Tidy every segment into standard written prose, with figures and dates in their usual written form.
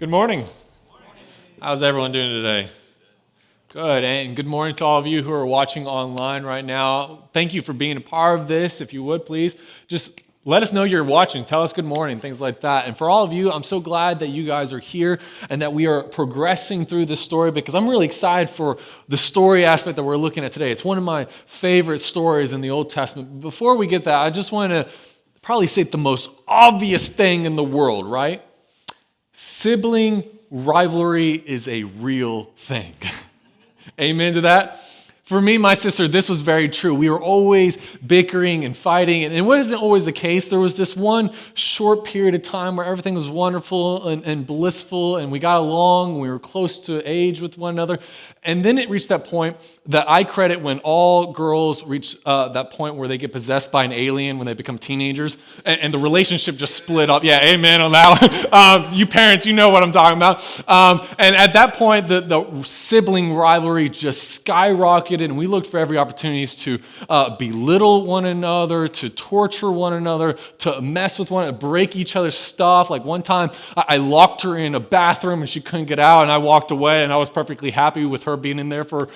Good morning. How's everyone doing today? Good, and good morning to all of you who are watching online right now. Thank you for being a part of this. If you would, please, just let us know you're watching. Tell us good morning, things like that. And for all of you, I'm so glad that you guys are here and that we are progressing through this story because I'm really excited for the story aspect that we're looking at today. It's one of my favorite stories in the Old Testament. Before we get that, I just want to probably say the most obvious thing in the world, right? Sibling rivalry is a real thing. Amen to that? For me, my sister, this was very true. We were always bickering and fighting, and it wasn't always the case. There was this one short period of time where everything was wonderful and blissful, and we got along, we were close to age with one another. And then it reached that point that I credit when all girls reach that point where they get possessed by an alien when they become teenagers, and the relationship just split up. Yeah, amen on that one. You parents, you know what I'm talking about. And at that point, the sibling rivalry just skyrocketed, and we looked for every opportunity to belittle one another, to torture one another, to mess with one another, break each other's stuff. Like one time, I locked her in a bathroom and she couldn't get out, and I walked away, and I was perfectly happy with her being in there for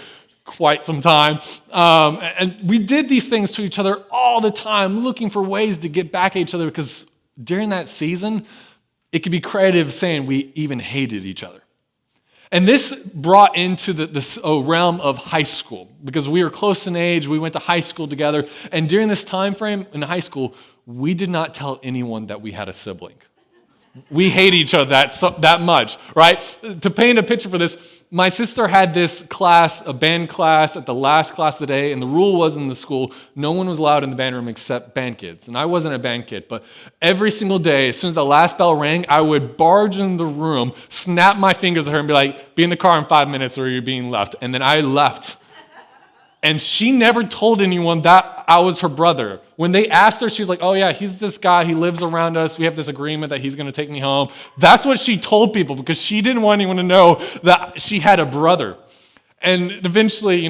quite some time. And we did these things to each other all the time, looking for ways to get back at each other, because during that season, it could be creative saying we even hated each other. And this brought into this realm of high school, because we were close in age, we went to high school together, and during this time frame in high school, we did not tell anyone that we had a sibling. We hate each other that much, right? To paint a picture for this, my sister had this class, a band class, at the last class of the day, and the rule was in the school, no one was allowed in the band room except band kids. And I wasn't a band kid, but every single day, as soon as the last bell rang, I would barge in the room, snap my fingers at her, and be like, be in the car in 5 minutes or you're being left. And then I left. And she never told anyone that I was her brother. When they asked her, she's like, oh yeah, he's this guy, he lives around us, we have this agreement that he's going to take me home. That's what she told people, because she didn't want anyone to know that she had a brother. And eventually,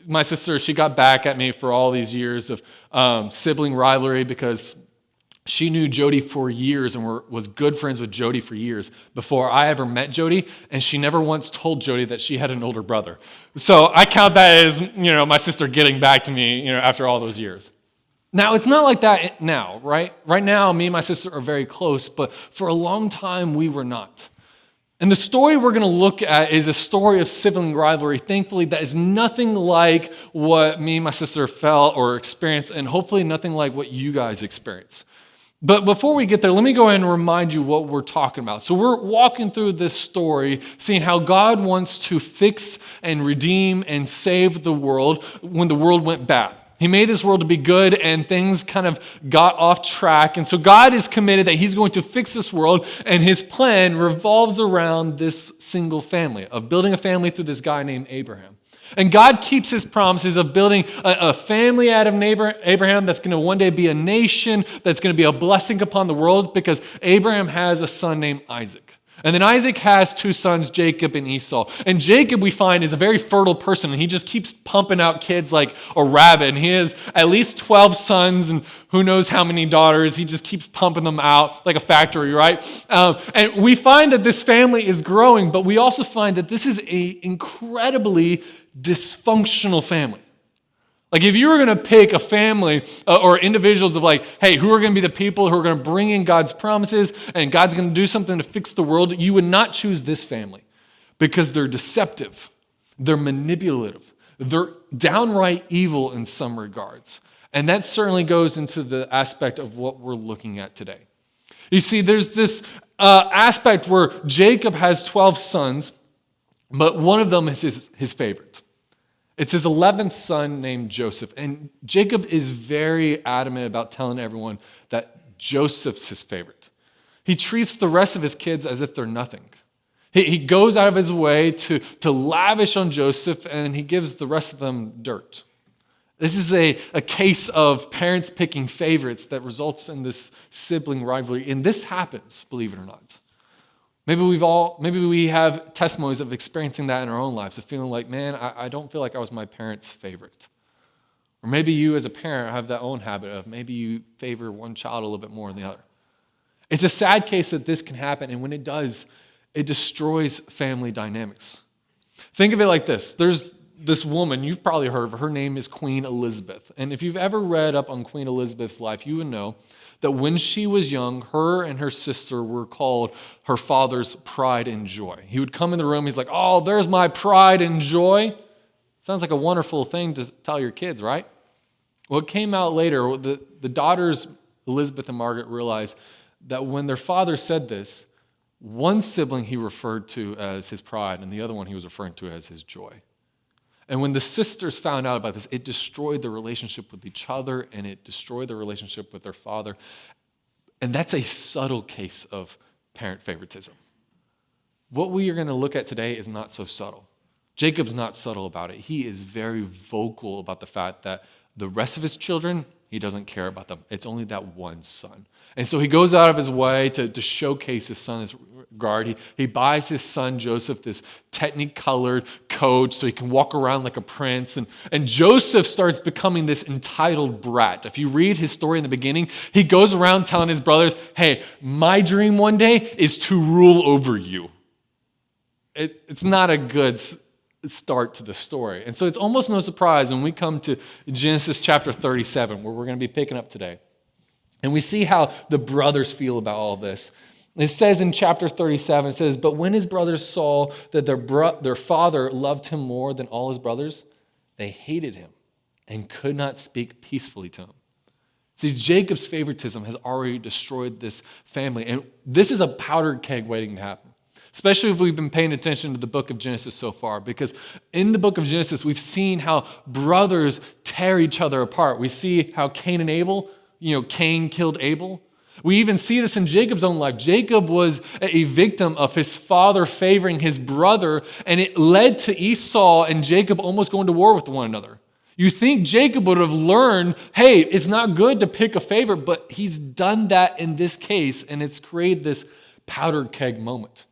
my sister, she got back at me for all these years of sibling rivalry, because she knew Jody for years and was good friends with Jody for years before I ever met Jody, and she never once told Jody that she had an older brother. So I count that as, my sister getting back to me, after all those years. Now, it's not like that now, right? Right now, me and my sister are very close, but for a long time, we were not. And the story we're going to look at is a story of sibling rivalry, thankfully, that is nothing like what me and my sister felt or experienced, and hopefully nothing like what you guys experience. But before we get there, let me go ahead and remind you what we're talking about. So we're walking through this story, seeing how God wants to fix and redeem and save the world when the world went bad. He made this world to be good, and things kind of got off track. And so God is committed that he's going to fix this world, and his plan revolves around this single family, of building a family through this guy named Abraham. And God keeps his promises of building a family out of Abraham that's going to one day be a nation, that's going to be a blessing upon the world, because Abraham has a son named Isaac. And then Isaac has two sons, Jacob and Esau. And Jacob, we find, is a very fertile person, and he just keeps pumping out kids like a rabbit. And he has at least 12 sons and who knows how many daughters. He just keeps pumping them out like a factory, right? And we find that this family is growing, but we also find that this is an incredibly dysfunctional family. Like, if you were going to pick a family or individuals of like, hey, who are going to be the people who are going to bring in God's promises and God's going to do something to fix the world, you would not choose this family, because they're deceptive, they're manipulative, they're downright evil in some regards. And that certainly goes into the aspect of what we're looking at today. You see, there's this aspect where Jacob has 12 sons, but one of them is his favorite. It's his 11th son named Joseph. And Jacob is very adamant about telling everyone that Joseph's his favorite. He treats the rest of his kids as if they're nothing. He goes out of his way to lavish on Joseph, and he gives the rest of them dirt. This is a case of parents picking favorites that results in this sibling rivalry. And this happens, believe it or not. Maybe we have testimonies of experiencing that in our own lives, of feeling like, man, I don't feel like I was my parents' favorite. Or maybe you as a parent have that own habit of maybe you favor one child a little bit more than the other. It's a sad case that this can happen, and when it does, It destroys family dynamics. Think of it like this. There's this woman, you've probably heard of her. Her name is Queen Elizabeth. And if you've ever read up on Queen Elizabeth's life, you would know that when she was young, her and her sister were called her father's pride and joy. He would come in the room, he's like, oh, there's my pride and joy. Sounds like a wonderful thing to tell your kids, right? Well, it came out later, the daughters, Elizabeth and Margaret, realized that when their father said this, one sibling he referred to as his pride, and the other one he was referring to as his joy. And when the sisters found out about this, it destroyed the relationship with each other, and it destroyed the relationship with their father. And that's a subtle case of parent favoritism. What we are going to look at today is not so subtle. Jacob's not subtle about it. He is very vocal about the fact that the rest of his children, he doesn't care about them. It's only that one son. And so he goes out of his way to showcase his son in this regard. He buys his son Joseph this technicolored coat so he can walk around like a prince. And Joseph starts becoming this entitled brat. If you read his story in the beginning, he goes around telling his brothers, hey, my dream one day is to rule over you. It's not a good start to the story. And so it's almost no surprise when we come to Genesis chapter 37, where we're going to be picking up today. And we see how the brothers feel about all this. It says in chapter 37, it says, but when his brothers saw that their father loved him more than all his brothers, they hated him and could not speak peacefully to him. See, Jacob's favoritism has already destroyed this family. And this is a powdered keg waiting to happen. Especially if we've been paying attention to the book of Genesis so far, because in the book of Genesis, we've seen how brothers tear each other apart. We see how Cain and Abel, Cain killed Abel. We even see this in Jacob's own life. Jacob was a victim of his father favoring his brother, and it led to Esau and Jacob almost going to war with one another. You think Jacob would have learned, hey, it's not good to pick a favorite, but he's done that in this case, and it's created this powdered keg moment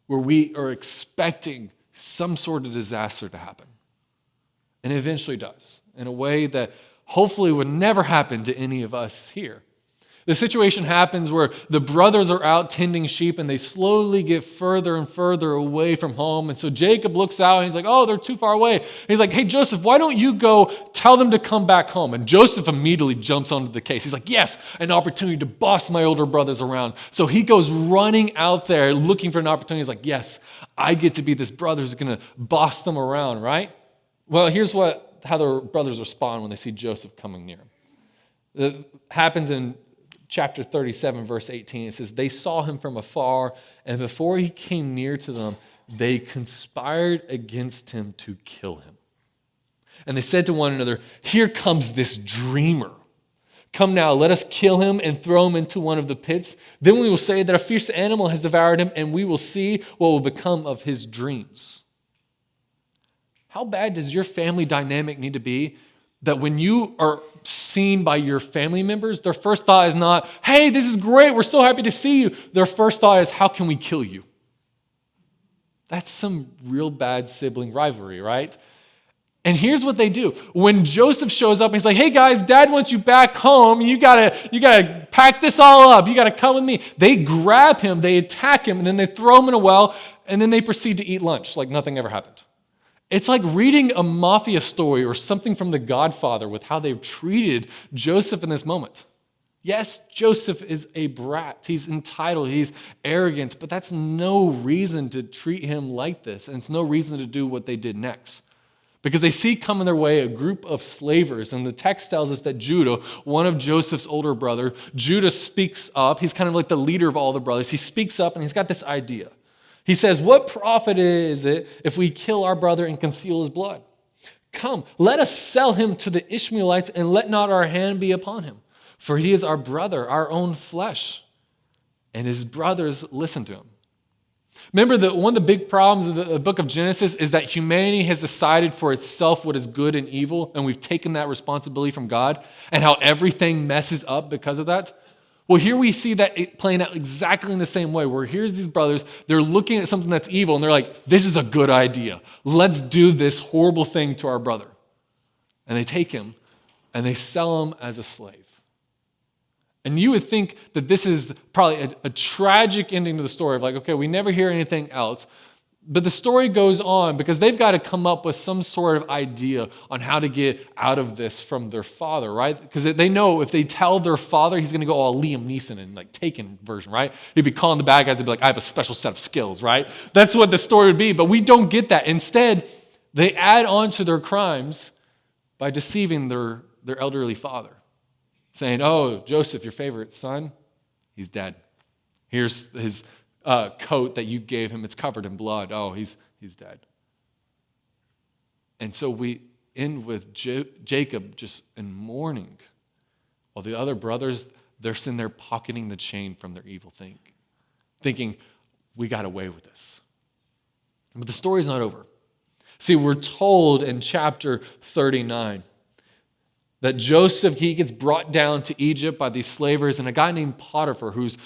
where we are expecting some sort of disaster to happen. And it eventually does, in a way that hopefully would never happen to any of us here. The situation happens where the brothers are out tending sheep and they slowly get further and further away from home. And so Jacob looks out and he's like, oh, they're too far away. And he's like, hey, Joseph, why don't you go tell them to come back home? And Joseph immediately jumps onto the case. He's like, yes, an opportunity to boss my older brothers around. So he goes running out there looking for an opportunity. He's like, yes, I get to be this brother who's going to boss them around, right? Well, here's how the brothers respond when they see Joseph coming near them. It happens in chapter 37, verse 18, it says, they saw him from afar, and before he came near to them, they conspired against him to kill him. And they said to one another, here comes this dreamer. Come now, let us kill him and throw him into one of the pits. Then we will say that a fierce animal has devoured him, and we will see what will become of his dreams. How bad does your family dynamic need to be that when you are seen by your family members, their first thought is not, hey, this is great, we're so happy to see you. Their first thought is, how can we kill you? That's some real bad sibling rivalry, right? And here's what they do. When Joseph shows up, he's like, hey guys, dad wants you back home. You gotta pack this all up. You gotta come with me. They grab him, they attack him, and then they throw him in a well, and then they proceed to eat lunch like nothing ever happened. It's like reading a mafia story or something from The Godfather with how they've treated Joseph in this moment. Yes, Joseph is a brat. He's entitled. He's arrogant. But that's no reason to treat him like this. And it's no reason to do what they did next. Because they see coming their way a group of slavers. And the text tells us that Judah, one of Joseph's older brother, Judah speaks up. He's kind of like the leader of all the brothers. He speaks up and he's got this idea. He says, what profit is it if we kill our brother and conceal his blood? Come, let us sell him to the Ishmaelites and let not our hand be upon him. For he is our brother, our own flesh. And his brothers listen to him. Remember that one of the big problems of the book of Genesis is that humanity has decided for itself what is good and evil, and we've taken that responsibility from God, and how everything messes up because of that. Well, here we see that playing out exactly in the same way, where here's these brothers, they're looking at something that's evil, and they're like, this is a good idea. Let's do this horrible thing to our brother. And they take him, and they sell him as a slave. And you would think that this is probably a tragic ending to the story of like, okay, we never hear anything else. But the story goes on because they've got to come up with some sort of idea on how to get out of this from their father, right? Because they know if they tell their father, he's going to go all Liam Neeson and like Taken version, right? He'd be calling the bad guys and be like, I have a special set of skills, right? That's what the story would be. But we don't get that. Instead, they add on to their crimes by deceiving their elderly father, saying, oh, Joseph, your favorite son, he's dead. Here's his coat that you gave him. It's covered in blood. Oh, he's dead. And so we end with Jacob just in mourning, while the other brothers, they're sitting there pocketing the chain from their evil thinking, we got away with this. But the story's not over. See, we're told in chapter 39 that Joseph, he gets brought down to Egypt by these slavers, and a guy named Potiphar, who's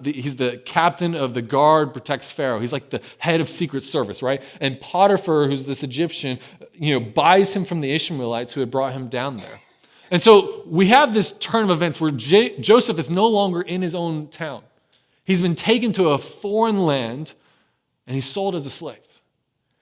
he's the captain of the guard, protects Pharaoh. He's like the head of secret service, right? And Potiphar, who's this Egyptian, buys him from the Ishmaelites who had brought him down there. And so we have this turn of events where Joseph is no longer in his own town. He's been taken to a foreign land, and he's sold as a slave.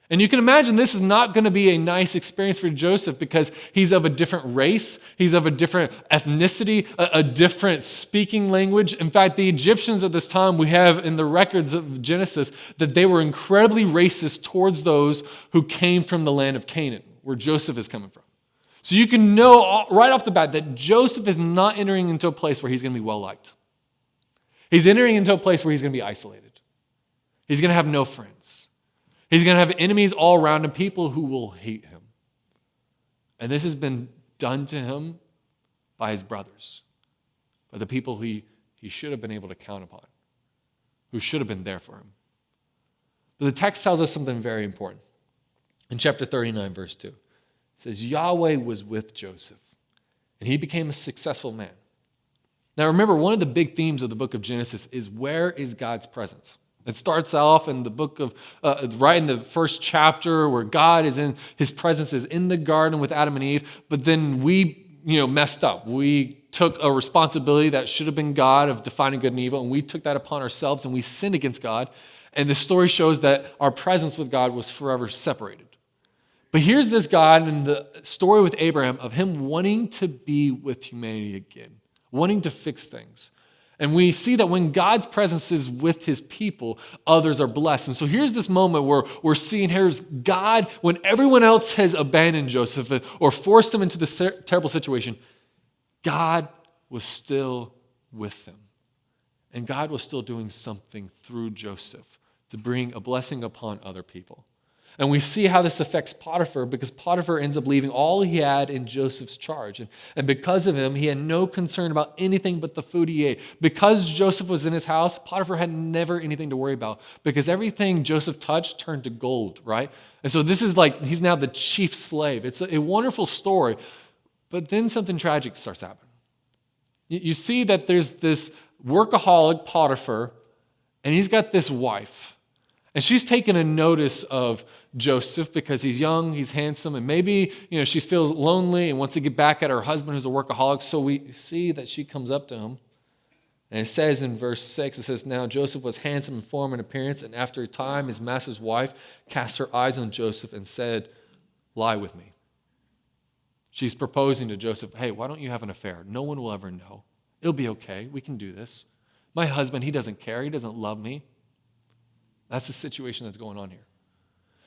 And you can imagine this is not going to be a nice experience for Joseph because he's of a different race, he's of a different ethnicity, a different speaking language. In fact, the Egyptians at this time, we have in the records of Genesis that they were incredibly racist towards those who came from the land of Canaan, where Joseph is coming from. So you can know right off the bat that Joseph is not entering into a place where he's going to be well-liked. He's entering into a place where he's going to be isolated. He's going to have no friends. He's going to have enemies all around him, people who will hate him. And this has been done to him by his brothers, by the people he should have been able to count upon, who should have been there for him. But the text tells us something very important. In chapter 39, verse 2, it says, Yahweh was with Joseph, and he became a successful man. Now remember, one of the big themes of the book of Genesis is where is God's presence? It starts off in the book of, right in the first chapter where God is in, his presence is in the garden with Adam and Eve, but then we, messed up. We took a responsibility that should have been God of defining good and evil, and we took that upon ourselves and we sinned against God. And the story shows that our presence with God was forever separated. But here's this God in the story with Abraham of him wanting to be with humanity again, wanting to fix things. And we see that when God's presence is with his people, others are blessed. And so here's this moment where we're seeing here's God, when everyone else has abandoned Joseph or forced him into this terrible situation, God was still with them. And God was still doing something through Joseph to bring a blessing upon other people. And we see how this affects Potiphar because Potiphar ends up leaving all he had in Joseph's charge. And because of him, he had no concern about anything but the food he ate. Because Joseph was in his house, Potiphar had never anything to worry about because everything Joseph touched turned to gold, right? And so this is like, he's now the chief slave. It's a wonderful story. But then something tragic starts happening. You see that there's this workaholic Potiphar, and he's got this wife. And she's taken a notice of Joseph because he's young, he's handsome, and maybe, she feels lonely and wants to get back at her husband who's a workaholic. So we see that she comes up to him. And it says in verse 6, it says, Now Joseph was handsome in form and appearance, and after a time his master's wife cast her eyes on Joseph and said, Lie with me. She's proposing to Joseph, hey, why don't you have an affair? No one will ever know. It'll be okay. We can do this. My husband, he doesn't care. He doesn't love me. That's the situation that's going on here.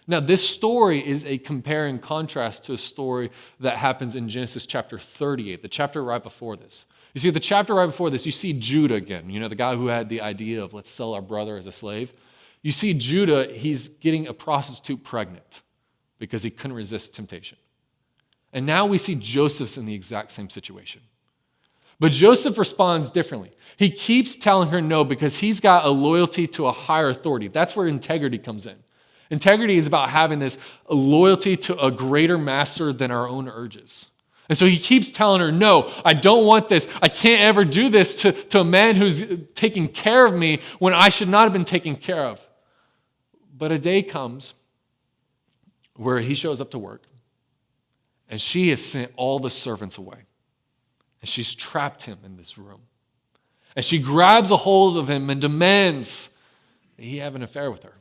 Now, this story is a compare and contrast to a story that happens in Genesis chapter 38, the chapter right before this. You see, the chapter right before this, you see Judah again, the guy who had the idea of let's sell our brother as a slave. You see Judah, he's getting a prostitute pregnant because he couldn't resist temptation. And now we see Joseph's in the exact same situation. But Joseph responds differently. He keeps telling her no because he's got a loyalty to a higher authority. That's where integrity comes in. Integrity is about having this loyalty to a greater master than our own urges. And so he keeps telling her, no, I don't want this. I can't ever do this to a man who's taking care of me when I should not have been taken care of. But a day comes where he shows up to work and she has sent all the servants away. And she's trapped him in this room. And she grabs a hold of him and demands that he have an affair with her.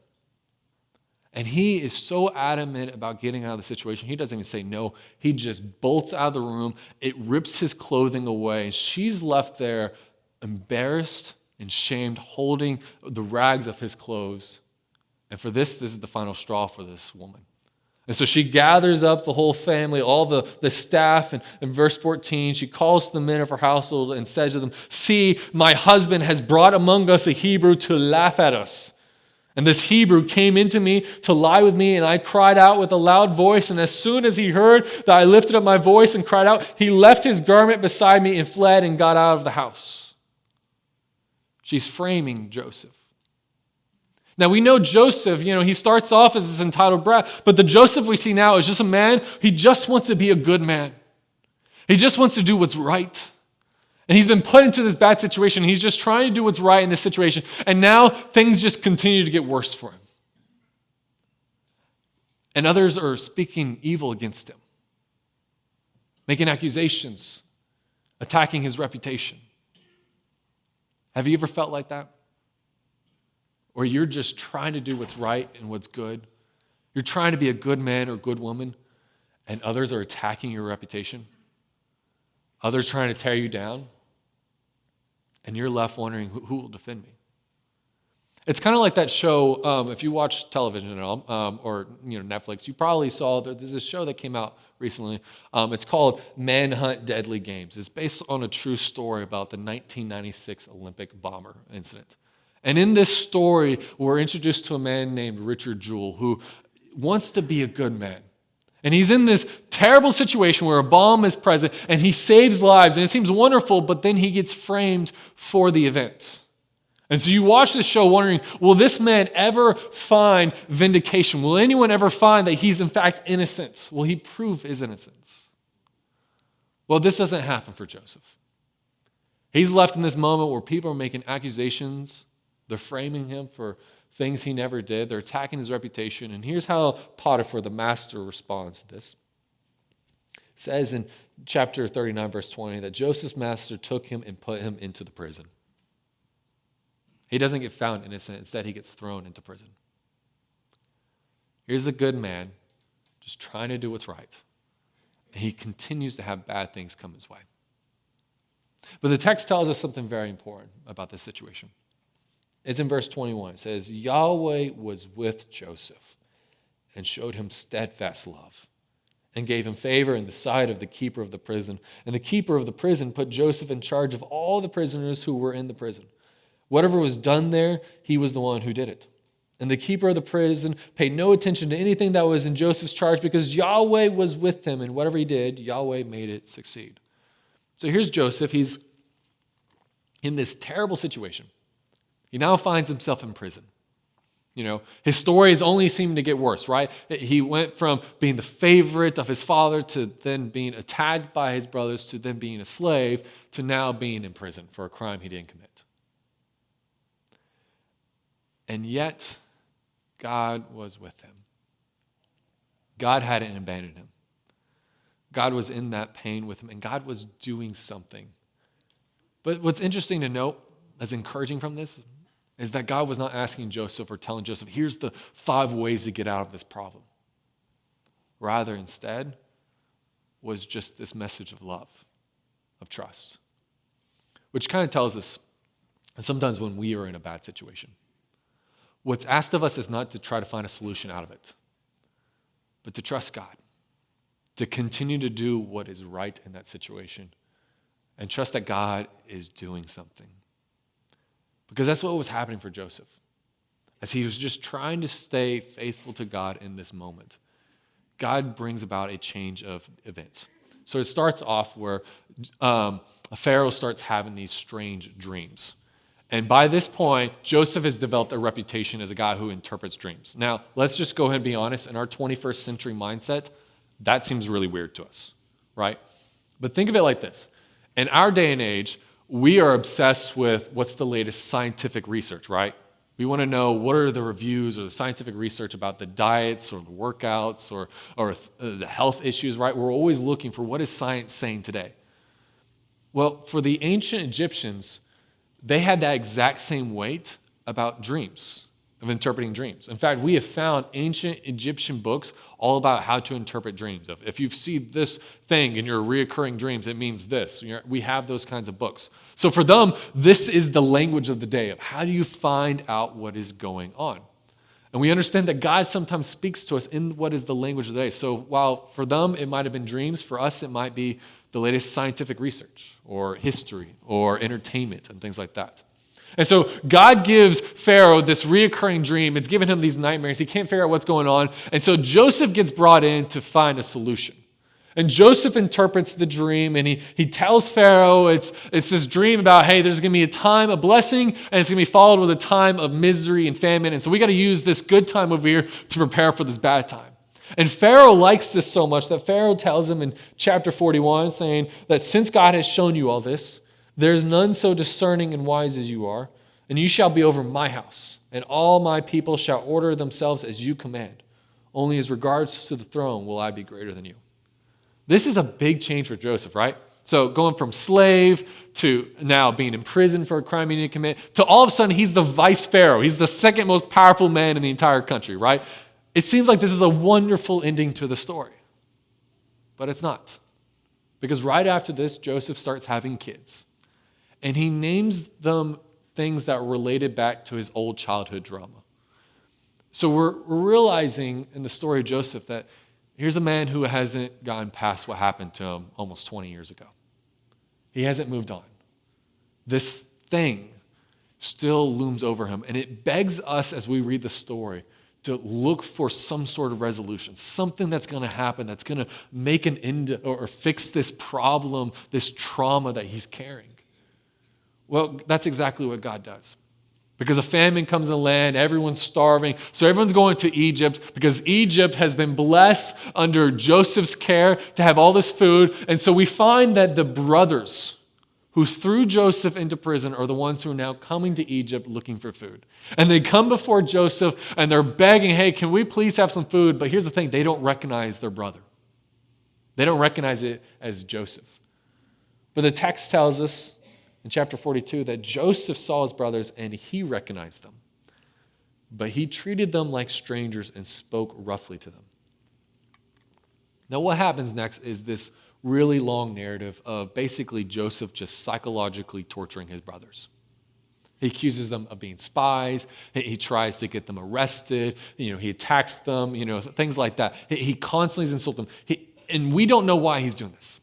And he is so adamant about getting out of the situation, he doesn't even say no. He just bolts out of the room. It rips his clothing away. And she's left there embarrassed and shamed, holding the rags of his clothes. And for this is the final straw for this woman. And so she gathers up the whole family, all the staff, and in verse 14, she calls the men of her household and says to them, "See, my husband has brought among us a Hebrew to laugh at us. And this Hebrew came into me to lie with me, and I cried out with a loud voice. And as soon as he heard that I lifted up my voice and cried out, he left his garment beside me and fled and got out of the house." She's framing Joseph. Now we know Joseph, he starts off as this entitled brat, but the Joseph we see now is just a man, he just wants to be a good man. He just wants to do what's right. And he's been put into this bad situation. He's just trying to do what's right in this situation. And now things just continue to get worse for him. And others are speaking evil against him, making accusations, attacking his reputation. Have you ever felt like that? Or you're just trying to do what's right and what's good. You're trying to be a good man or good woman, and others are attacking your reputation. Others trying to tear you down. And you're left wondering, who will defend me? It's kind of like that show, if you watch television at all, or Netflix, you probably saw there's this show that came out recently. It's called Manhunt Deadly Games. It's based on a true story about the 1996 Olympic bomber incident. And in this story, we're introduced to a man named Richard Jewell who wants to be a good man. And he's in this terrible situation where a bomb is present and he saves lives and it seems wonderful, but then he gets framed for the event. And so you watch this show wondering, will this man ever find vindication? Will anyone ever find that he's in fact innocent? Will he prove his innocence? Well, this doesn't happen for Joseph. He's left in this moment where people are making accusations. They're framing him for things he never did. They're attacking his reputation. And here's how Potiphar, the master, responds to this. It says in chapter 39, verse 20, that Joseph's master took him and put him into the prison. He doesn't get found innocent. Instead, he gets thrown into prison. Here's a good man just trying to do what's right. And he continues to have bad things come his way. But the text tells us something very important about this situation. It's in verse 21. It says, Yahweh was with Joseph and showed him steadfast love and gave him favor in the sight of the keeper of the prison. And the keeper of the prison put Joseph in charge of all the prisoners who were in the prison. Whatever was done there, he was the one who did it. And the keeper of the prison paid no attention to anything that was in Joseph's charge because Yahweh was with him, and whatever he did, Yahweh made it succeed. So here's Joseph. He's in this terrible situation. He now finds himself in prison. His story is only seeming to get worse, right? He went from being the favorite of his father to then being attacked by his brothers to then being a slave to now being in prison for a crime he didn't commit. And yet, God was with him. God hadn't abandoned him. God was in that pain with him, and God was doing something. But what's interesting to note, that's encouraging from this, is that God was not asking Joseph or telling Joseph, here's the 5 ways to get out of this problem. Rather, instead, was just this message of love, of trust, which kind of tells us sometimes when we are in a bad situation, what's asked of us is not to try to find a solution out of it, but to trust God, to continue to do what is right in that situation, and trust that God is doing something. Because that's what was happening for Joseph, as he was just trying to stay faithful to God in this moment. God brings about a change of events. So it starts off where Pharaoh starts having these strange dreams. And by this point, Joseph has developed a reputation as a guy who interprets dreams. Now, let's just go ahead and be honest. In our 21st century mindset, that seems really weird to us, right? But think of it like this. In our day and age, we are obsessed with what's the latest scientific research, right? We want to know what are the reviews or the scientific research about the diets or the workouts or the health issues, right? We're always looking for what is science saying today. Well, for the ancient Egyptians, they had that exact same weight about dreams, of interpreting dreams. In fact, we have found ancient Egyptian books all about how to interpret dreams. If you see this thing in your reoccurring dreams, it means this. We have those kinds of books. So for them, this is the language of the day of how do you find out what is going on? And we understand that God sometimes speaks to us in what is the language of the day. So while for them it might have been dreams, for us it might be the latest scientific research or history or entertainment and things like that. And so God gives Pharaoh this reoccurring dream. It's given him these nightmares. He can't figure out what's going on. And so Joseph gets brought in to find a solution. And Joseph interprets the dream, and he tells Pharaoh it's this dream about, hey, there's going to be a time of blessing, and it's going to be followed with a time of misery and famine. And so we got to use this good time over here to prepare for this bad time. And Pharaoh likes this so much that Pharaoh tells him in chapter 41, saying that since God has shown you all this, there's none so discerning and wise as you are, and you shall be over my house, and all my people shall order themselves as you command. Only as regards to the throne will I be greater than you. This is a big change for Joseph, right? So going from slave to now being in prison for a crime he didn't commit, to all of a sudden he's the vice pharaoh. He's the second most powerful man in the entire country, right? It seems like this is a wonderful ending to the story, but it's not. Because right after this, Joseph starts having kids. And he names them things that were related back to his old childhood drama. So we're realizing in the story of Joseph that here's a man who hasn't gotten past what happened to him almost 20 years ago. He hasn't moved on. This thing still looms over him. And it begs us as we read the story to look for some sort of resolution, something that's going to happen that's going to make an end or fix this problem, this trauma that he's carrying. Well, that's exactly what God does. Because a famine comes in the land, everyone's starving. So everyone's going to Egypt because Egypt has been blessed under Joseph's care to have all this food. And so we find that the brothers who threw Joseph into prison are the ones who are now coming to Egypt looking for food. And they come before Joseph and they're begging, hey, can we please have some food? But here's the thing, they don't recognize their brother. They don't recognize it as Joseph. But the text tells us in chapter 42 that Joseph saw his brothers and he recognized them. But he treated them like strangers and spoke roughly to them. Now what happens next is this really long narrative of basically Joseph just psychologically torturing his brothers. He accuses them of being spies. He tries to get them arrested. He attacks them, things like that. He constantly insults them. And we don't know why he's doing this.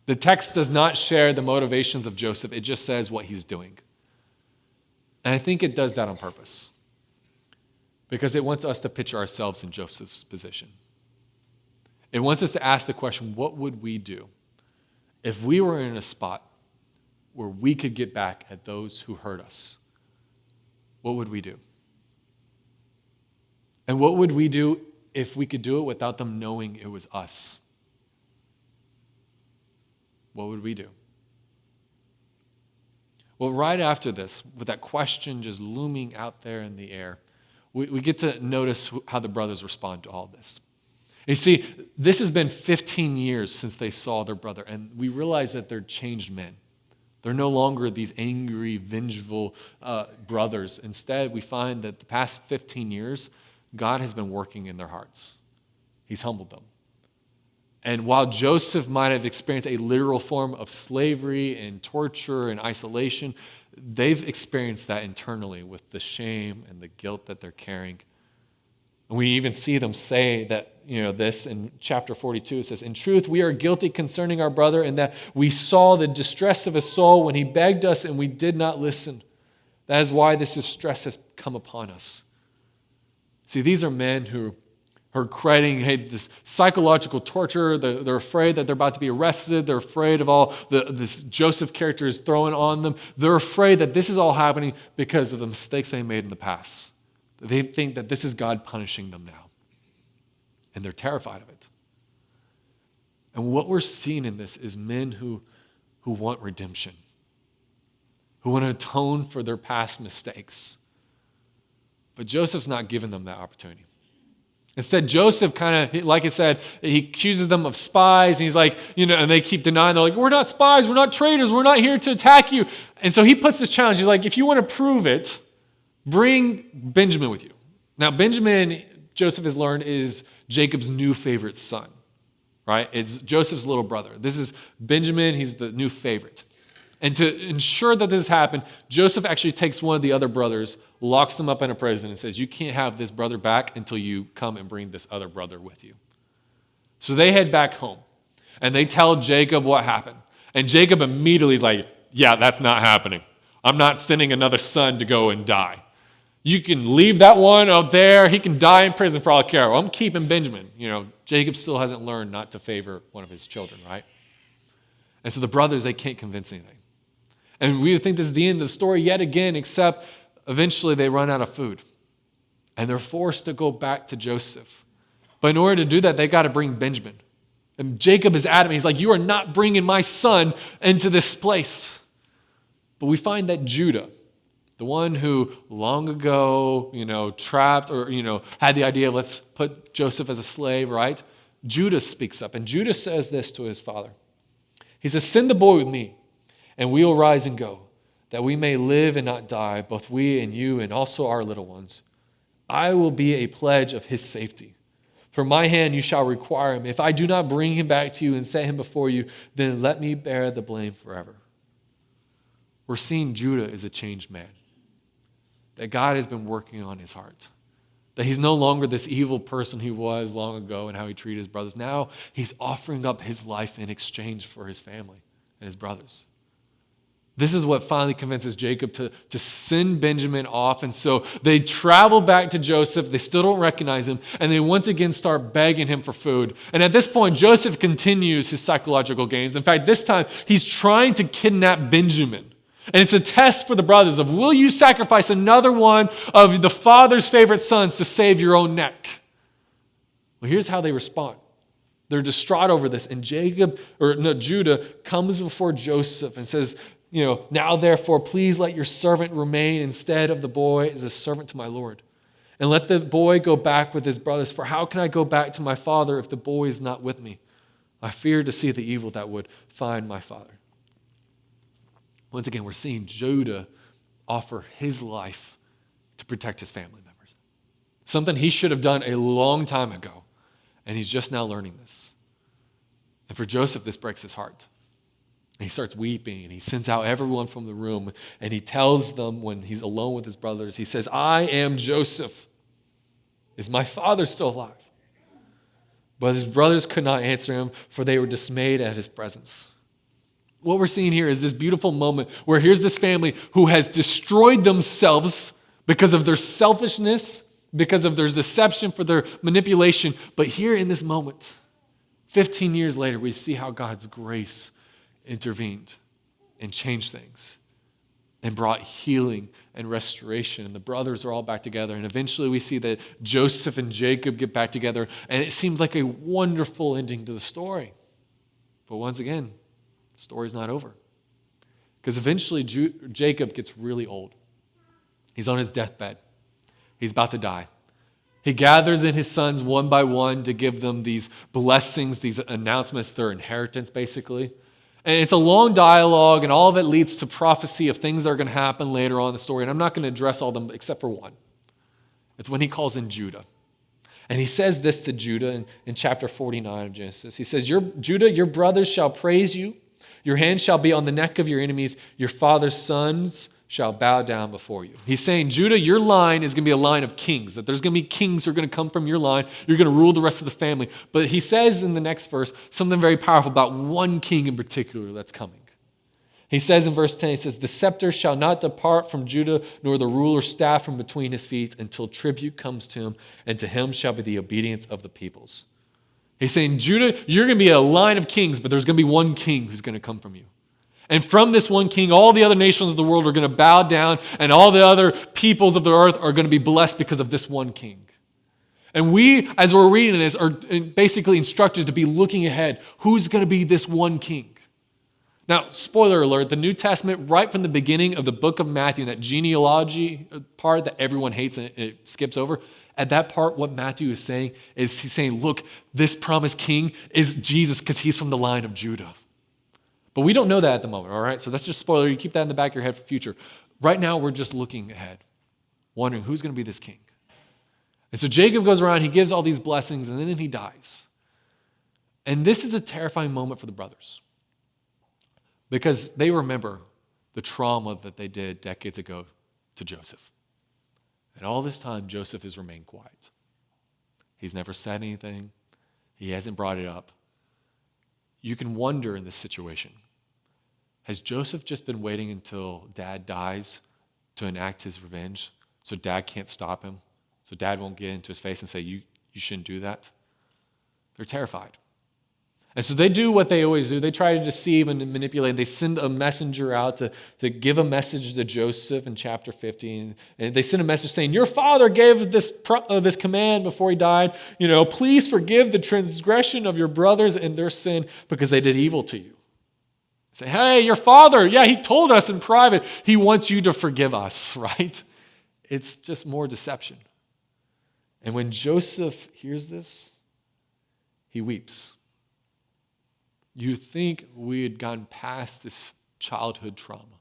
The text does not share the motivations of Joseph. It just says what he's doing. And I think it does that on purpose. Because it wants us to picture ourselves in Joseph's position. It wants us to ask the question, what would we do if we were in a spot where we could get back at those who hurt us? What would we do? And what would we do if we could do it without them knowing it was us? What would we do? Well, right after this, with that question just looming out there in the air, we get to notice how the brothers respond to all this. You see, this has been 15 years since they saw their brother, and we realize that they're changed men. They're no longer these angry, vengeful brothers. Instead, we find that the past 15 years, God has been working in their hearts. He's humbled them. And while Joseph might have experienced a literal form of slavery and torture and isolation, they've experienced that internally with the shame and the guilt that they're carrying. And we even see them say that, this in chapter 42, it says, in truth, we are guilty concerning our brother in that we saw the distress of his soul when he begged us and we did not listen. That is why this distress has come upon us. See, these are men who are creating this psychological torture. They're afraid that they're about to be arrested. They're afraid of all this Joseph character is throwing on them. They're afraid that this is all happening because of the mistakes they made in the past. They think that this is God punishing them now. And they're terrified of it. And what we're seeing in this is men who want redemption, who want to atone for their past mistakes. But Joseph's not giving them that opportunity. Instead, Joseph kind of, like I said, he accuses them of spies. And he's like, and they keep denying. They're like, we're not spies. We're not traitors. We're not here to attack you. And so he puts this challenge. He's like, if you want to prove it, bring Benjamin with you. Now, Benjamin, Joseph has learned, is Jacob's new favorite son, right? It's Joseph's little brother. This is Benjamin. He's the new favorite. And to ensure that this happened, Joseph actually takes one of the other brothers, locks them up in a prison, and says, you can't have this brother back until you come and bring this other brother with you. So they head back home, and they tell Jacob what happened. And Jacob immediately is like, yeah, that's not happening. I'm not sending another son to go and die. You can leave that one up there. He can die in prison for all I care. Well, I'm keeping Benjamin. Jacob still hasn't learned not to favor one of his children, right? And so the brothers, they can't convince anything. And we think this is the end of the story yet again, except eventually they run out of food. And they're forced to go back to Joseph. But in order to do that, they got to bring Benjamin. And Jacob is adamant. He's like, you are not bringing my son into this place. But we find that Judah, the one who long ago, trapped or, had the idea, let's put Joseph as a slave, right? Judah speaks up. And Judah says this to his father. He says, send the boy with me, and we will rise and go, that we may live and not die, both we and you and also our little ones. I will be a pledge of his safety. From my hand you shall require him. If I do not bring him back to you and set him before you, then let me bear the blame forever. We're seeing Judah is a changed man. That God has been working on his heart. That he's no longer this evil person he was long ago and how he treated his brothers. Now he's offering up his life in exchange for his family and his brothers. This is what finally convinces Jacob to send Benjamin off. And so they travel back to Joseph. They still don't recognize him. And they once again start begging him for food. And at this point, Joseph continues his psychological games. In fact, this time he's trying to kidnap Benjamin. And it's a test for the brothers of, will you sacrifice another one of the father's favorite sons to save your own neck? Well, here's how they respond. They're distraught over this. And Judah comes before Joseph and says, now therefore, please let your servant remain instead of the boy as a servant to my Lord. And let the boy go back with his brothers. For how can I go back to my father if the boy is not with me? I fear to see the evil that would find my father. Once again, we're seeing Judah offer his life to protect his family members. Something he should have done a long time ago. And he's just now learning this. And for Joseph, this breaks his heart. And he starts weeping, and he sends out everyone from the room, and he tells them when he's alone with his brothers, he says, I am Joseph. Is my father still alive? But his brothers could not answer him, for they were dismayed at his presence. What we're seeing here is this beautiful moment where here's this family who has destroyed themselves because of their selfishness, because of their deception, for their manipulation. But here in this moment, 15 years later, we see how God's grace intervened and changed things and brought healing and restoration. And the brothers are all back together. And eventually we see that Joseph and Jacob get back together. And it seems like a wonderful ending to the story. But once again, the story's not over. Because eventually Jacob gets really old. He's on his deathbed. He's about to die. He gathers in his sons one by one to give them these blessings, these announcements, their inheritance basically. And it's a long dialogue, and all of it leads to prophecy of things that are going to happen later on in the story. And I'm not going to address all of them except for one. It's when he calls in Judah. And he says this to Judah in chapter 49 of Genesis. He says, Judah, your brothers shall praise you. Your hand shall be on the neck of your enemies. Your father's sons shall bow down before you. He's saying, Judah, your line is going to be a line of kings, that there's going to be kings who are going to come from your line. You're going to rule the rest of the family. But he says in the next verse something very powerful about one king in particular that's coming. He says in verse 10, he says, the scepter shall not depart from Judah, nor the ruler's staff from between his feet, until tribute comes to him, and to him shall be the obedience of the peoples. He's saying, Judah, you're going to be a line of kings, but there's going to be one king who's going to come from you. And from this one king, all the other nations of the world are going to bow down, and all the other peoples of the earth are going to be blessed because of this one king. And we, as we're reading this, are basically instructed to be looking ahead. Who's going to be this one king? Now, spoiler alert, the New Testament, right from the beginning of the book of Matthew, that genealogy part that everyone hates and it skips over, at that part, what Matthew is saying is he's saying, look, this promised king is Jesus because he's from the line of Judah. But we don't know that at the moment, all right? So that's just spoiler. You keep that in the back of your head for future. Right now, we're just looking ahead, wondering who's going to be this king. And so Jacob goes around, he gives all these blessings, and then he dies. And this is a terrifying moment for the brothers because they remember the trauma that they did decades ago to Joseph. And all this time, Joseph has remained quiet. He's never said anything. He hasn't brought it up. You can wonder in this situation, has Joseph just been waiting until dad dies to enact his revenge so dad can't stop him? So dad won't get into his face and say, you shouldn't do that? They're terrified. And so they do what they always do. They try to deceive and manipulate. They send a messenger out to give a message to Joseph in chapter 15. And they send a message saying, your father gave this command before he died. Please forgive the transgression of your brothers and their sin because they did evil to you. Say, hey, your father, yeah, he told us in private he wants you to forgive us, right? It's just more deception. And when Joseph hears this, he weeps. You think we had gotten past this childhood trauma.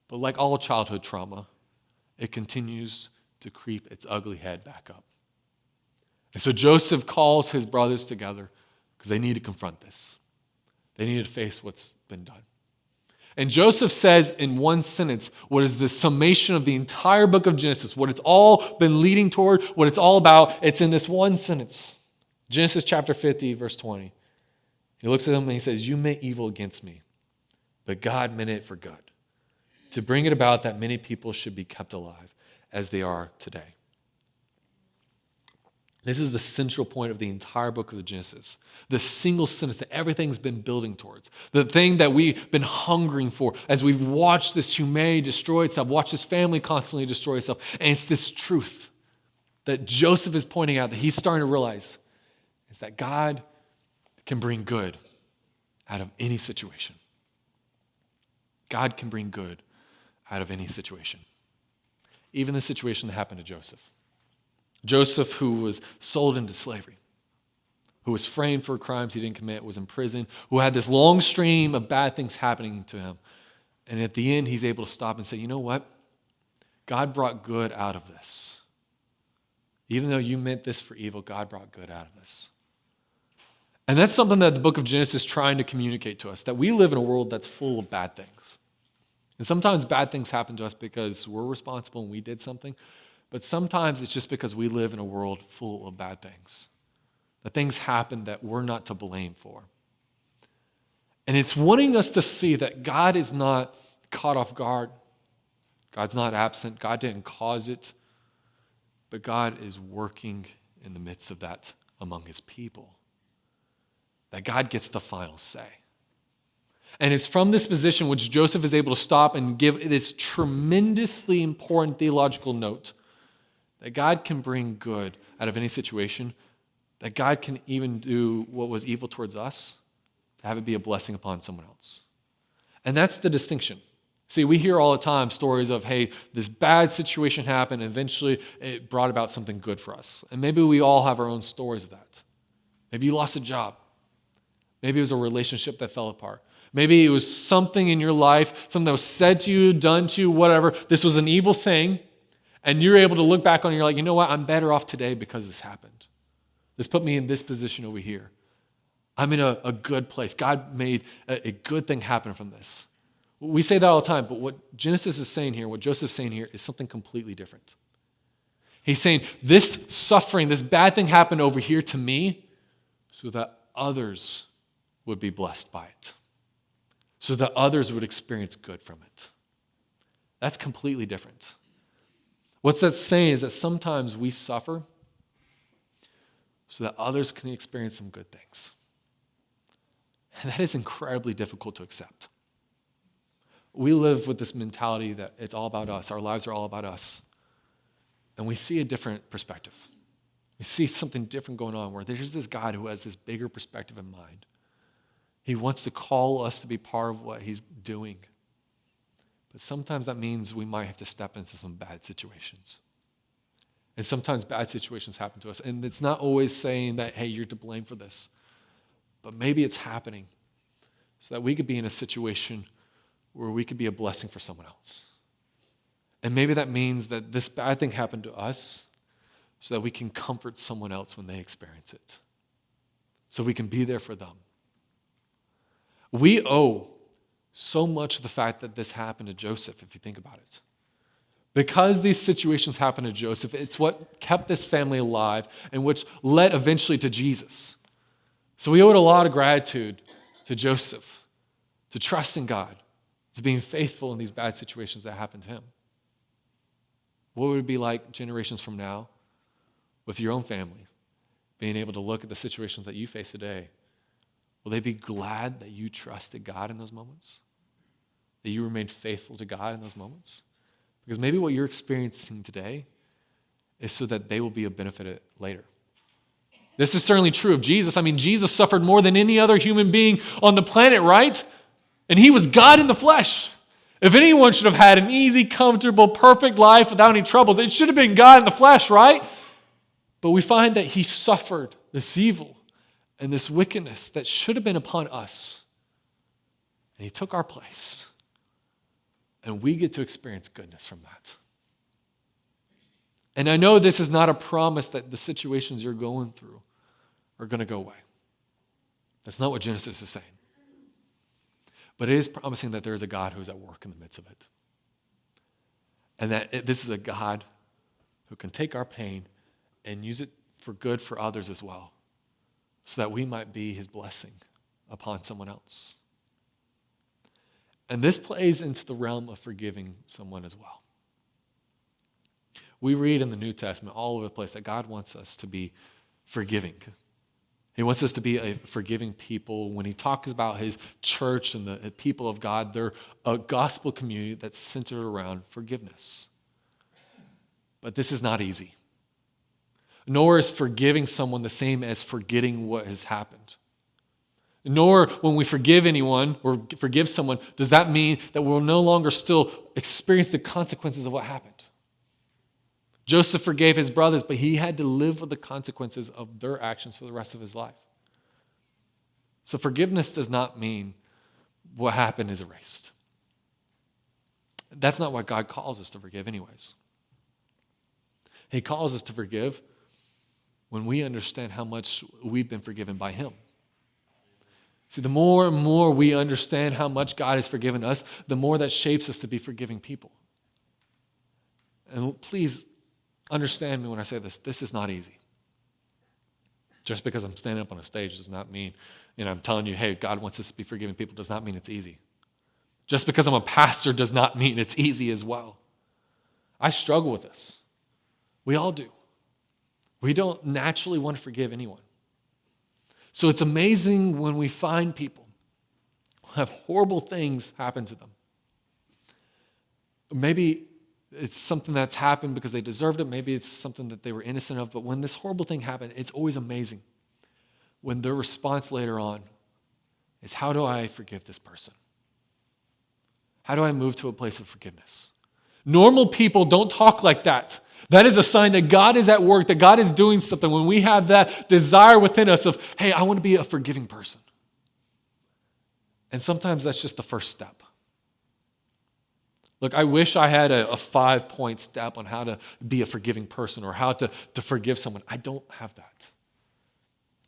But like all childhood trauma, it continues to creep its ugly head back up. And so Joseph calls his brothers together because they need to confront this. They need to face what's been done. And Joseph says in one sentence what is the summation of the entire book of Genesis, what it's all been leading toward, what it's all about. It's in this one sentence. Genesis chapter 50, verse 20. He looks at them and he says, you meant evil against me, but God meant it for good, to bring it about that many people should be kept alive as they are today. This is the central point of the entire book of the Genesis. The single sentence that everything's been building towards. The thing that we've been hungering for as we've watched this humanity destroy itself, watched this family constantly destroy itself. And it's this truth that Joseph is pointing out that he's starting to realize is that God can bring good out of any situation. God can bring good out of any situation. Even the situation that happened to Joseph. Joseph, who was sold into slavery, who was framed for crimes he didn't commit, was in prison, who had this long stream of bad things happening to him. And at the end, he's able to stop and say, you know what? God brought good out of this. Even though you meant this for evil, God brought good out of this. And that's something that the book of Genesis is trying to communicate to us, that we live in a world that's full of bad things. And sometimes bad things happen to us because we're responsible and we did something. But sometimes it's just because we live in a world full of bad things. That things happen that we're not to blame for. And it's wanting us to see that God is not caught off guard. God's not absent. God didn't cause it. But God is working in the midst of that among his people. That God gets the final say. And it's from this position which Joseph is able to stop and give this tremendously important theological note that God can bring good out of any situation, that God can even do what was evil towards us, to have it be a blessing upon someone else. And that's the distinction. See, we hear all the time stories of, hey, this bad situation happened, and eventually it brought about something good for us. And maybe we all have our own stories of that. Maybe you lost a job. Maybe it was a relationship that fell apart. Maybe it was something in your life, something that was said to you, done to you, whatever. This was an evil thing, and you're able to look back on it and you're like, you know what? I'm better off today because this happened. This put me in this position over here. I'm in a good place. God made a good thing happen from this. We say that all the time, but what Genesis is saying here, what Joseph's saying here is something completely different. He's saying this suffering, this bad thing happened over here to me so that others would be blessed by it. So that others would experience good from it. That's completely different. What's that saying is that sometimes we suffer so that others can experience some good things. And that is incredibly difficult to accept. We live with this mentality that it's all about us. Our lives are all about us. And we see a different perspective. We see something different going on where there's this God who has this bigger perspective in mind. He wants to call us to be part of what he's doing. But sometimes that means we might have to step into some bad situations. And sometimes bad situations happen to us. And it's not always saying that, hey, you're to blame for this. But maybe it's happening so that we could be in a situation where we could be a blessing for someone else. And maybe that means that this bad thing happened to us so that we can comfort someone else when they experience it. So we can be there for them. We owe so much of the fact that this happened to Joseph, if you think about it. Because these situations happened to Joseph, it's what kept this family alive and which led eventually to Jesus. So we owe a lot of gratitude to Joseph, to trusting God, to being faithful in these bad situations that happened to him. What would it be like generations from now with your own family, being able to look at the situations that you face today? Will they be glad that you trusted God in those moments? That you remained faithful to God in those moments? Because maybe what you're experiencing today is so that they will be a benefit later. This is certainly true of Jesus. I mean, Jesus suffered more than any other human being on the planet, right? And he was God in the flesh. If anyone should have had an easy, comfortable, perfect life without any troubles, it should have been God in the flesh, right? But we find that he suffered this evil and this wickedness that should have been upon us. And he took our place. And we get to experience goodness from that. And I know this is not a promise that the situations you're going through are going to go away. That's not what Genesis is saying. But it is promising that there is a God who is at work in the midst of it. And that this is a God who can take our pain and use it for good for others as well, so that we might be his blessing upon someone else. And this plays into the realm of forgiving someone as well. We read in the New Testament all over the place that God wants us to be forgiving. He wants us to be a forgiving people. When he talks about his church and the people of God, they're a gospel community that's centered around forgiveness. But this is not easy. Nor is forgiving someone the same as forgetting what has happened. Nor when we forgive anyone or forgive someone, does that mean that we'll no longer still experience the consequences of what happened. Joseph forgave his brothers, but he had to live with the consequences of their actions for the rest of his life. So forgiveness does not mean what happened is erased. That's not what God calls us to forgive anyways. He calls us to forgive when we understand how much we've been forgiven by him. See, the more and more we understand how much God has forgiven us, the more that shapes us to be forgiving people. And please understand me when I say this. This is not easy. Just because I'm standing up on a stage does not mean, I'm telling you, hey, God wants us to be forgiving people, does not mean it's easy. Just because I'm a pastor does not mean it's easy as well. I struggle with this. We all do. We don't naturally want to forgive anyone. So it's amazing when we find people who have horrible things happen to them. Maybe it's something that's happened because they deserved it. Maybe it's something that they were innocent of. But when this horrible thing happened, it's always amazing when their response later on is, how do I forgive this person? How do I move to a place of forgiveness? Normal people don't talk like that. That is a sign that God is at work, that God is doing something when we have that desire within us of, hey, I want to be a forgiving person. And sometimes that's just the first step. Look, I wish I had a 5-point step on how to be a forgiving person or how to forgive someone. I don't have that.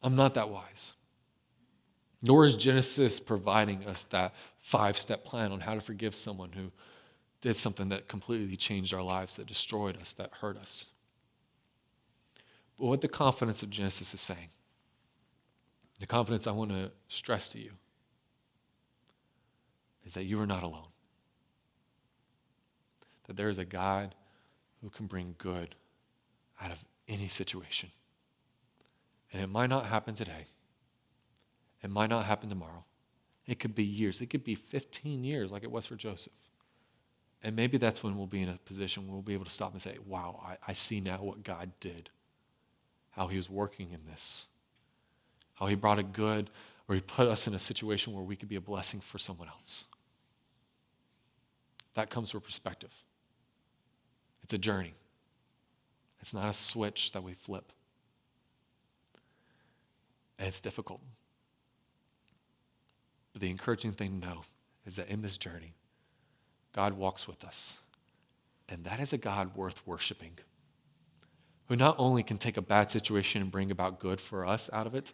I'm not that wise. Nor is Genesis providing us that 5-step plan on how to forgive someone who did something that completely changed our lives, that destroyed us, that hurt us. But what the confidence of Genesis is saying, the confidence I want to stress to you, is that you are not alone. That there is a God who can bring good out of any situation. And it might not happen today. It might not happen tomorrow. It could be years. It could be 15 years like it was for Joseph. And maybe that's when we'll be in a position where we'll be able to stop and say, wow, I see now what God did. How he was working in this. How he brought a good, or he put us in a situation where we could be a blessing for someone else. That comes from perspective. It's a journey. It's not a switch that we flip. And it's difficult. But the encouraging thing to know is that in this journey, God walks with us. And that is a God worth worshiping, who not only can take a bad situation and bring about good for us out of it,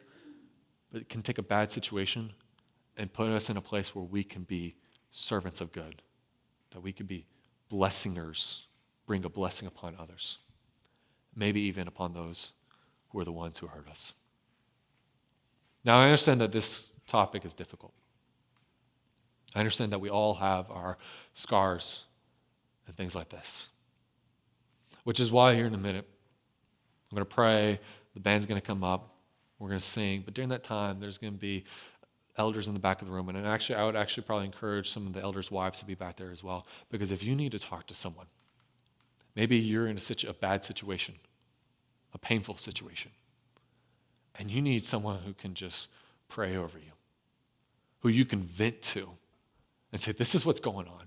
but can take a bad situation and put us in a place where we can be servants of good, that we can be blessingers, bring a blessing upon others, maybe even upon those who are the ones who hurt us. Now, I understand that this topic is difficult. I understand that we all have our scars and things like this, which is why here in a minute, I'm going to pray, the band's going to come up, we're going to sing, but during that time, there's going to be elders in the back of the room, and I would actually probably encourage some of the elders' wives to be back there as well, because if you need to talk to someone, maybe you're in a bad situation, a painful situation, and you need someone who can just pray over you, who you can vent to and say, this is what's going on.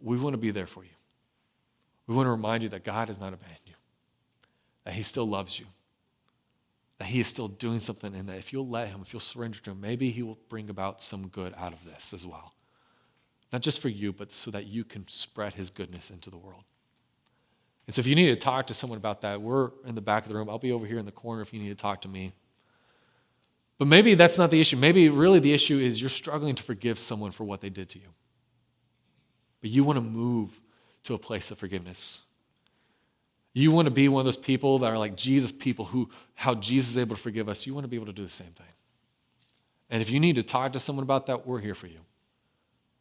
We want to be there for you. We want to remind you that God has not abandoned you, that he still loves you, that he is still doing something, and that if you'll let him, if you'll surrender to him, maybe he will bring about some good out of this as well. Not just for you, but so that you can spread his goodness into the world. And so if you need to talk to someone about that, we're in the back of the room. I'll be over here in the corner if you need to talk to me. But maybe that's not the issue. Maybe really the issue is you're struggling to forgive someone for what they did to you. But you want to move to a place of forgiveness. You want to be one of those people that are like Jesus people, how Jesus is able to forgive us. You want to be able to do the same thing. And if you need to talk to someone about that, we're here for you.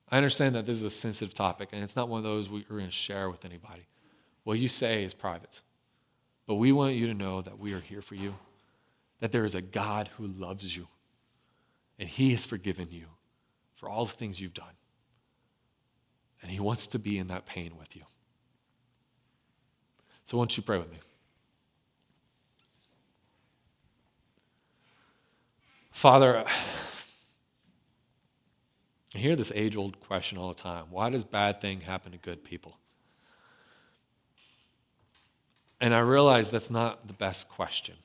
I understand that this is a sensitive topic, and it's not one of those we're going to share with anybody. What you say is private. But we want you to know that we are here for you, that there is a God who loves you, and he has forgiven you for all the things you've done. And he wants to be in that pain with you. So won't you pray with me? Father, I hear this age-old question all the time. Why does bad things happen to good people? And I realize that's not the best question.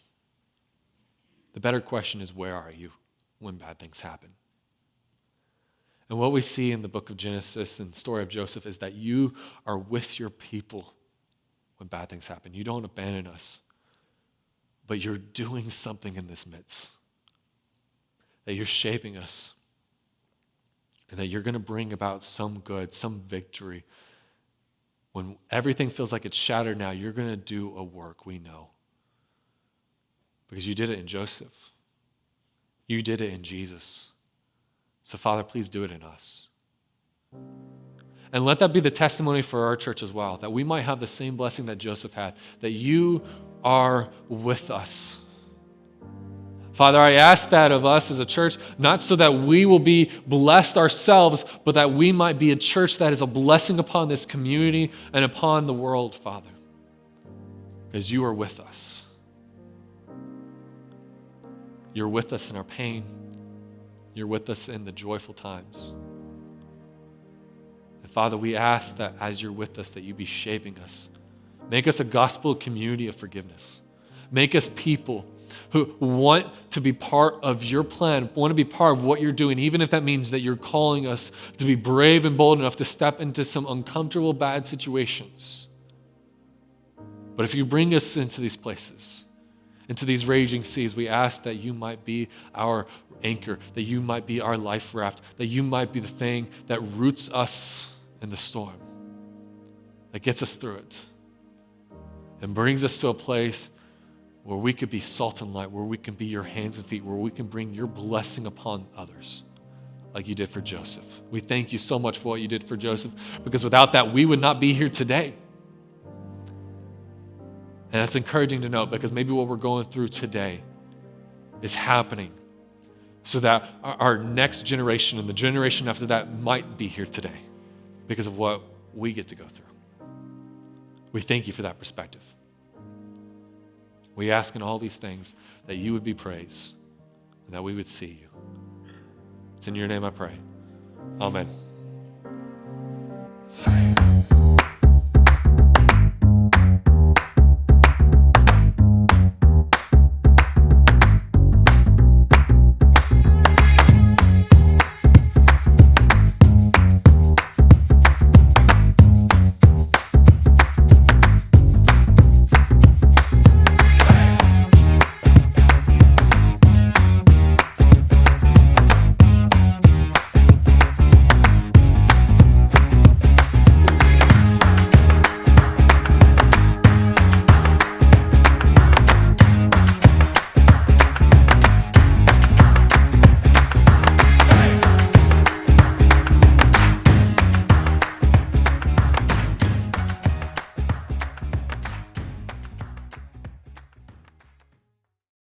The better question is, where are you when bad things happen? And what we see in the book of Genesis and the story of Joseph is that you are with your people when bad things happen. You don't abandon us, but you're doing something in this midst, that you're shaping us, and that you're going to bring about some good, some victory. When everything feels like it's shattered now, you're going to do a work, we know. Because you did it in Joseph. You did it in Jesus. So Father, please do it in us. And let that be the testimony for our church as well, that we might have the same blessing that Joseph had, that you are with us. Father, I ask that of us as a church, not so that we will be blessed ourselves, but that we might be a church that is a blessing upon this community and upon the world, Father, because you are with us. You're with us in our pain. You're with us in the joyful times. And Father, we ask that as you're with us, that you be shaping us. Make us a gospel community of forgiveness. Make us people who want to be part of your plan, want to be part of what you're doing, even if that means that you're calling us to be brave and bold enough to step into some uncomfortable, bad situations. But if you bring us into these places, into these raging seas, we ask that you might be our anchor, that you might be our life raft, that you might be the thing that roots us in the storm, that gets us through it, and brings us to a place where we could be salt and light, where we can be your hands and feet, where we can bring your blessing upon others, like you did for Joseph. We thank you so much for what you did for Joseph, because without that, we would not be here today. And that's encouraging to know, because maybe what we're going through today is happening so that our next generation and the generation after that might be here today because of what we get to go through. We thank you for that perspective. We ask in all these things that you would be praised and that we would see you. It's in your name I pray. Amen.